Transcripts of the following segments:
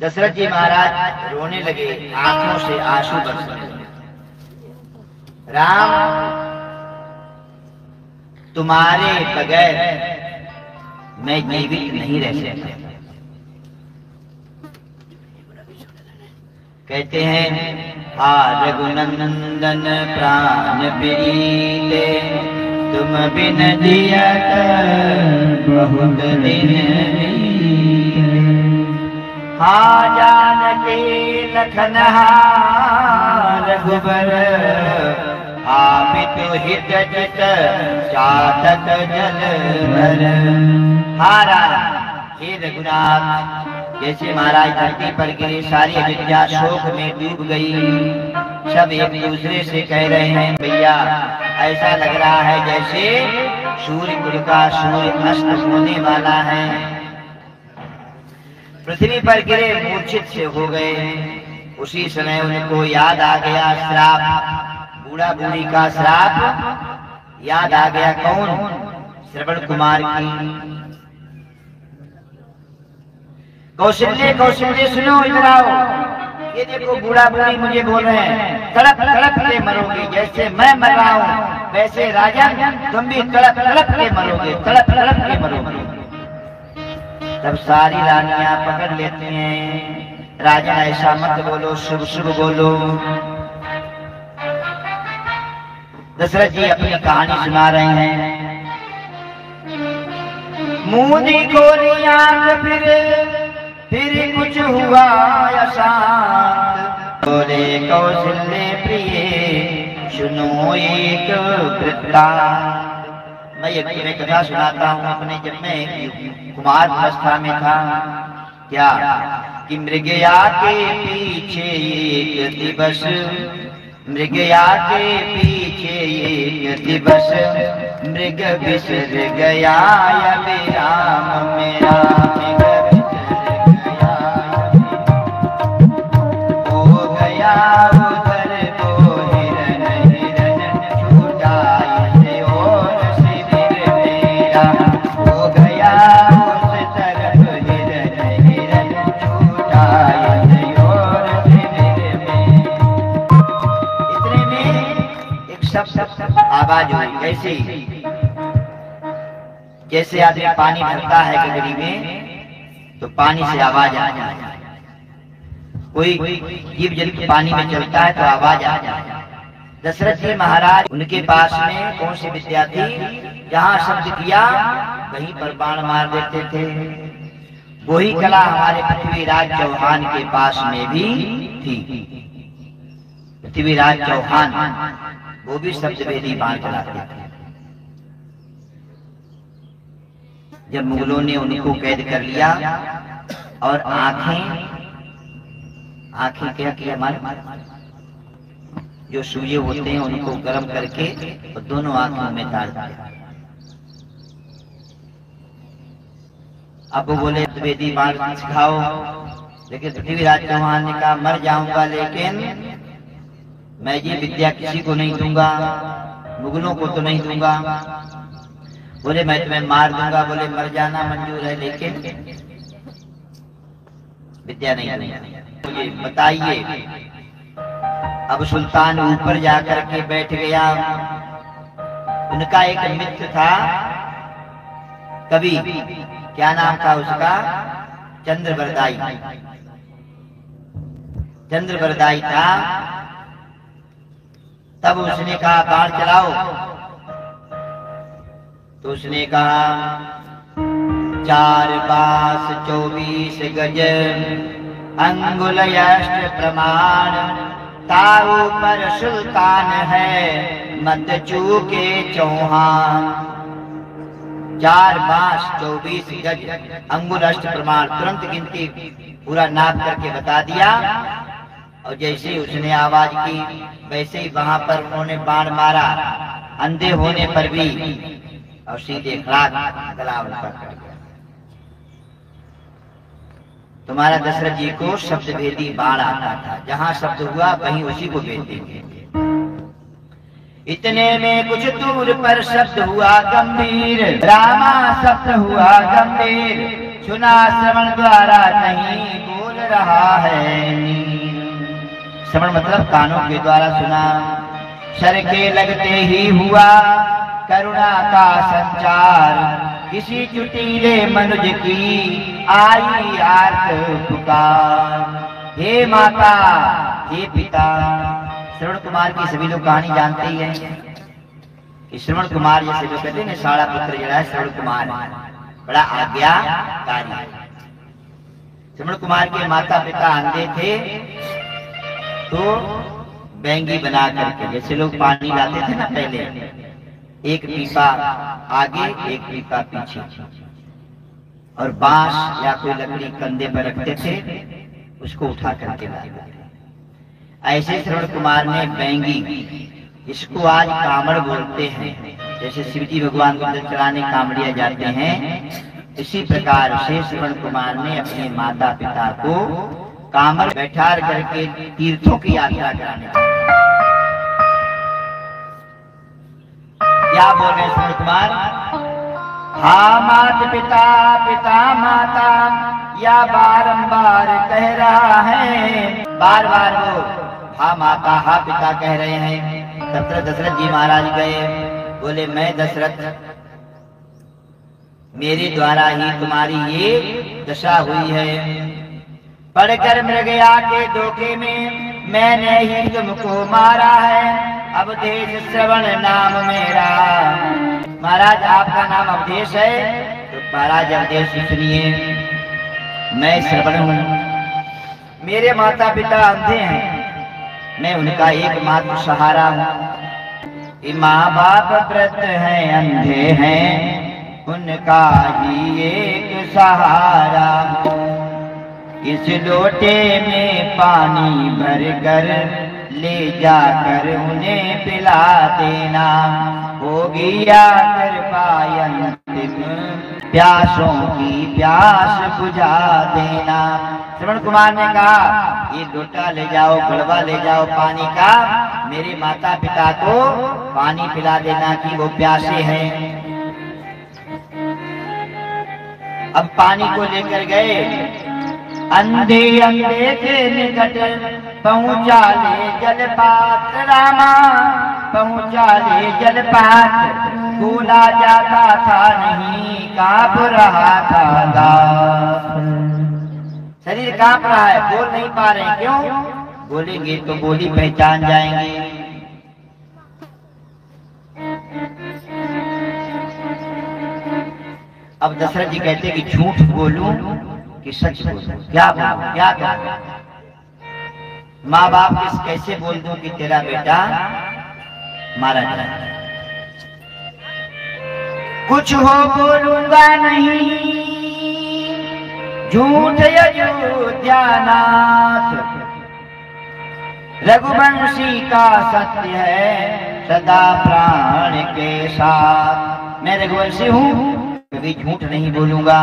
दशरथ जी महाराज रोने लगे, आंखों से आंसू बरसने लगे। राम, तुम्हारे बगैर मैं जीवित नहीं रह सकता। कहते हैं, हा रघुनंदन प्राण प्रीते, तुम बिन जियत बहुत दिन बीते। हा जानकी लखन रघुबर, पितु हित जित चातक जल भर। हारा हे रघुनाथ, जैसे महाराज धरती पर गिरे, सारी अविद्या शोक में डूब गई। सब एक दूसरे से कह रहे हैं, भैया ऐसा लग रहा है जैसे सूर्य कुल का सूर्य अस्त होने वाला है। पृथ्वी पर गिरे, मूर्छित से हो गए। उसी समय उनको याद आ गया श्राप, बूढ़ा बूढ़ी का श्राप याद आ गया। कौन? श्रवण कुमार की। कौशल्य कौशल्य सुनो, इधर आओ। ये देखो बूढ़ा बूढ़ी मुझे बोल रहे हैं, तड़प तड़प के मरोगे। जैसे मैं मर रहा हूँ वैसे राजन तुम भी तड़प तड़प के मरोगे, तड़प तड़प के मरोगे। तब सारी रानियां पकड़ लेती हैं, राजा ऐसा मत बोलो, शुभ शुभ बोलो। दशरथ जी अपनी कहानी सुना रहे हैं। मूंदी खोली आंख फिर कुछ हुआ अशांत। बोले कौशल्य प्रिय सुनो एक वृत्तांत। मैं एक तुम्हें कथा सुनाता हूँ अपने, जब मैं कुमार अवस्था में था। क्या कि मृगया के पीछे एक दिवस, मृगया के पीछे एक दिवस, मृग बिसर गया राम मेरा। आवाज हुई, कैसे? जैसे आदमी पानी भरता है गगरी में तो पानी से आवाज आ जाए। कोई जीव जंतु पानी में चलता है तो आवाज आ जाए। दशरथ जी महाराज, उनके पास में कौन सी विद्या थी? जहाँ शब्द किया वहीं पर बाण मार देते थे। वही कला हमारे पृथ्वीराज चौहान के पास में भी थी। पृथ्वीराज चौहान वो भी शब्द भेदी बाण चलाते थे। जब मुगलों ने उनको कैद कर लिया और आंखें क्या किया, जो सूर्य होते हैं उनको गर्म करके और दोनों आंखों में डाल दिया। अब वो बोले वेदी बाण सिखाओ, लेकिन पृथ्वीराज चौहान ने कहा मर जाऊंगा लेकिन मैं ये विद्या किसी को नहीं दूंगा, मुगलों को तो नहीं दूंगा। बोले मैं तुम्हें मार दूंगा। बोले मर जाना मंजूर है लेकिन विद्या नहीं दूंगा। मुझे बताइए। अब सुल्तान ऊपर जाकर के बैठ गया। उनका एक मित्र था कवि, क्या नाम था उसका? चंद्रवरदाई। चंद्रवरदाई था। तब उसने कहा बाण चलाओ, तो उसने कहा 4 बास 24 गज, अंगुल अष्ट प्रमाण, ताऊ पर सुल्तान है मत चूके चौहान। 4 बास 24 गज, अंगुल अष्ट प्रमाण, तुरंत गिनती पूरा नाप करके बता दिया। और जैसे ही उसने आवाज की वैसे ही वहां पर उन्होंने बाण मारा, अंधे होने पर भी, और सीधे खड़ाक गला उनका कट गया। तुम्हारा दशरथ जी को शब्द भेदी बाण आता था, जहां शब्द हुआ वहीं उसी को भेज देंगे। इतने में कुछ दूर पर शब्द हुआ गंभीर, रामा शब्द हुआ गंभीर, सुना श्रवण द्वारा नहीं बोल रहा है नीर। श्रवण मतलब कानों के द्वारा सुना। सर के लगते ही हुआ करुणा का संचार, किसी चुटीले मनुज की आई आर्त पुकार। हे माता हे पिता। श्रवण कुमार की सभी लोग कहानी जानते ही हैं कि श्रवण कुमार जैसे लोग कहते हैं साड़ा पुत्र जो है श्रवण कुमार बड़ा आज्ञाकारी। श्रवण कुमार के माता पिता अंधे थे तो बैंगी बना करके, जैसे लोग पानी लाते थे ना पहले, एक पीपा आगे एक पीपा पीछे, और बांस या कोई लकड़ी कंधे पर रखते थे, उसको उठा करके लाते थे। ऐसे श्रवण कुमार ने बैंगी, इसको आज कामड़ बोलते हैं, जैसे शिवजी भगवान को जल चढ़ाने कामड़िया जाते हैं, इसी प्रकार से श्रवण कुमार ने अपने माता पिता को कामड़ बैठा करके तीर्थों की यात्रा कराने। क्या बोल रहे श्रवण कुमार? हाँ माता पिता पिता माता या बारंबार कह रहा है, बार बार वो हाँ माता हाँ पिता कह रहे हैं। तब तक दशरथ जी महाराज गए, बोले मैं दशरथ, मेरे द्वारा ही तुम्हारी ये दशा हुई है। पढ़कर मृगया के धोखे में मैंने ही तुमको मारा है। अवधेश श्रवण नाम मेरा। महाराज आपका नाम अवधेश है, तो महाराज अवधेश सुनिए, मैं श्रवण हूँ। मेरे माता पिता अंधे हैं, मैं उनका एकमात्र सहारा हूँ। माँ बाप व्रत हैं अंधे हैं, उनका ही एक सहारा हूँ। इस लोटे में पानी भर कर ले जाकर उन्हें पिला देना, होगी आकर पायंतिम प्यासों की प्यास बुझा देना। श्रवण कुमार ने कहा ये लोटा ले जाओ, गड़वा ले जाओ पानी का, मेरे माता पिता को पानी पिला देना कि वो प्यासे हैं। अब पानी को लेकर गए, अंधे अंधे के निकट पहुंचा ले जलपात्र रामा, पहुंचा ले जलपात्र। बोला जाता था नहीं, कांप रहा था दास। शरीर कांप रहा है, बोल नहीं पा रहे, क्यों? बोलेंगे तो बोली पहचान जाएंगे। अब दशरथ जी कहते कि झूठ बोलूं कि सच बोलूं, क्या बोलूं, क्या कहूं? माँ बाप किस कैसे बोल दूं कि तेरा बेटा मारा जाए? कुछ हो बोलूंगा नहीं, झूठ अयोध्यानाथ। रघुवंशी का सत्य है सदा प्राण के साथ। मैं रघुवंशी हूँ, कभी झूठ नहीं बोलूंगा,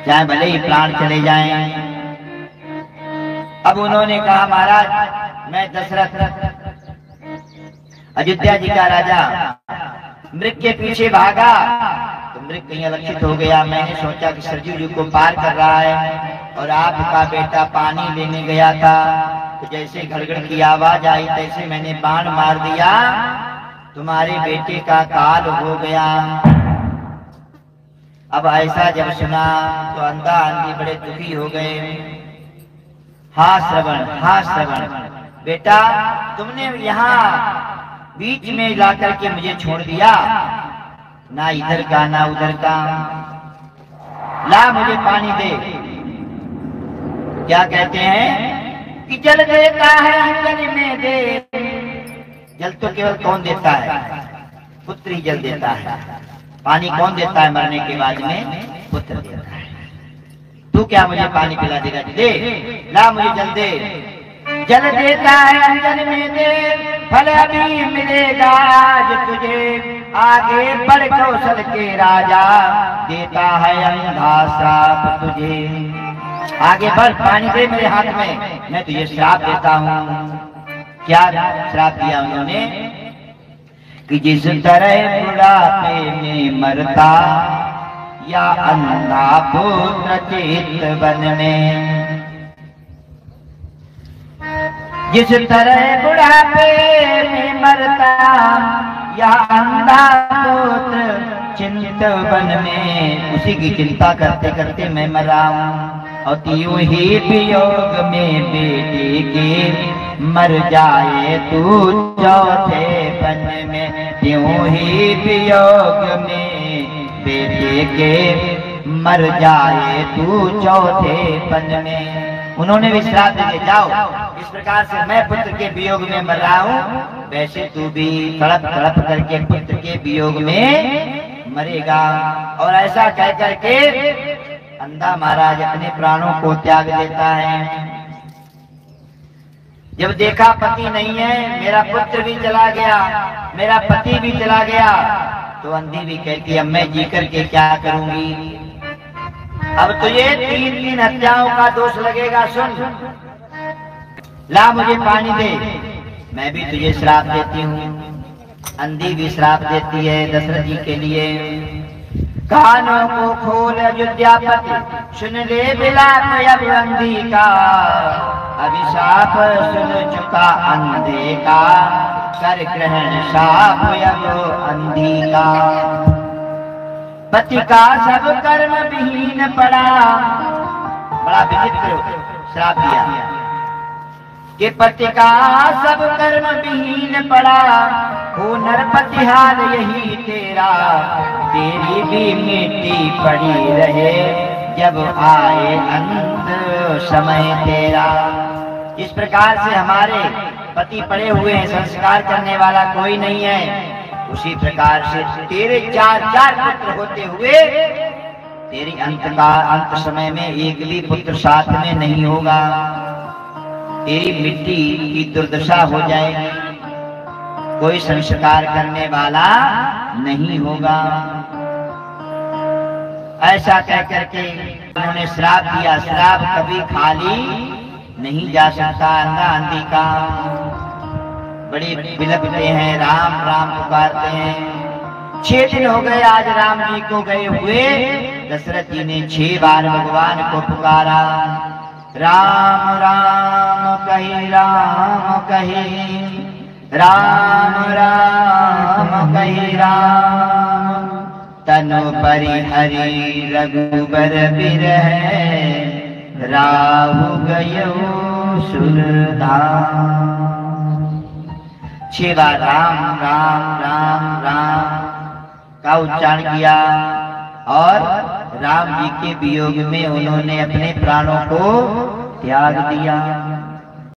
चाहे भले ही प्राण चले जाएं। अब उन्होंने कहा महाराज मैं दशरथ अयोध्या जी का राजा मृग के पीछे भागा तो मृग कहीं अलक्षित हो गया। मैंने सोचा कि सरजू जी को पार कर रहा है और आपका बेटा पानी लेने गया था, तो जैसे घड़घड़ की आवाज आई तैसे मैंने बाण मार दिया, तुम्हारे बेटे का काल हो गया। अब ऐसा जब सुना तो अंधा अंधी बड़े दुखी हो गए। हाँ श्रवण बेटा, तुमने यहाँ बीच में लाकर के मुझे छोड़ दिया, ना इधर का ना उधर का। ला मुझे पानी दे। क्या कहते हैं कि जल देता है अंजलि में दे। जल तो केवल कौन देता है? पुत्र ही जल देता है। पानी कौन देता है मरने के बाद में? पुत्र देता है। तू क्या मुझे पानी पिला देगा? दे, ला मुझे जल दे। जल देता है अंजन में दे, फल अभी मिलेगा आज तुझे। आगे बढ़ कौशल के राजा, देता है अंधा श्राप तुझे। आगे बढ़, पानी दे मेरे हाथ में, मैं तुझे श्राप देता हूँ। क्या श्राप दिया उन्होंने कि जिस तरह बुढ़ापे में मरता या अंधा पुत्र चितवन में। जिस तरह बुढ़ापे में मरता या अंधा पुत्र चिंतवन में, उसी की चिंता करते करते मैं मरा हूँ। और त्यों ही वियोग में बेटे के मर जाए तू चौथे पन में, त्यों ही वियोग में बेटे के मर जाए तू चौथे पन में। उन्होंने भी श्राप दिए, जाओ इस प्रकार से मैं पुत्र के वियोग में मर रहा हूँ, वैसे तू भी तड़प तड़प करके पुत्र के वियोग में मरेगा। और ऐसा कह करके अंधा महाराज अपने प्राणों को त्याग देता है। जब देखा पति नहीं है, मेरा पुत्र भी चला गया, मेरा पति भी चला गया, तो अंधी भी कहती अब मैं जी करके क्या करूंगी। अब तुझे 3 हत्याओं का दोष लगेगा, सुन, ला मुझे पानी दे, मैं भी तुझे श्राप देती हूँ। अंधी भी श्राप देती है दशरथ जी के लिए। कानों को खोल अयोध्यापति, सुन ले विलाप अब अंधी का, अभिशाप सुन चुका अंधे का, कर ग्रहण शाप अब अंधी का। पति का सब कर्म विहीन पड़ा, बड़ा विचित्र श्राप दिया कि पति का सब कर्म विहीन पड़ा, हो नरपति हाल यही तेरा, तेरी भी मिट्टी पड़ी रहे जब आए अंत समय तेरा। इस प्रकार से हमारे पति पड़े हुए हैं, संस्कार करने वाला कोई नहीं है। उसी प्रकार से तेरे 4 पुत्र होते हुए तेरी अंत समय में एक भी पुत्र साथ में नहीं होगा, तेरी मिट्टी की दुर्दशा हो जाएगी, कोई संस्कार करने वाला नहीं होगा। ऐसा कह करके उन्होंने श्राप दिया। श्राप कभी खाली नहीं जा सकता। अंधा अंधी का बड़ी बिलखते हैं, राम राम पुकारते हैं। 6 दिन हो गए आज राम जी को गए हुए। दशरथ जी ने 6 बार भगवान को पुकारा। राम राम कही, राम कही, राम राम कही राम, तनु परिहरि रघुबर बिरह, राहु गयो सुरधाम। 6 बार राम राम राम राम का उच्चारण किया और राम जी के वियोग में उन्होंने अपने प्राणों को त्याग दिया।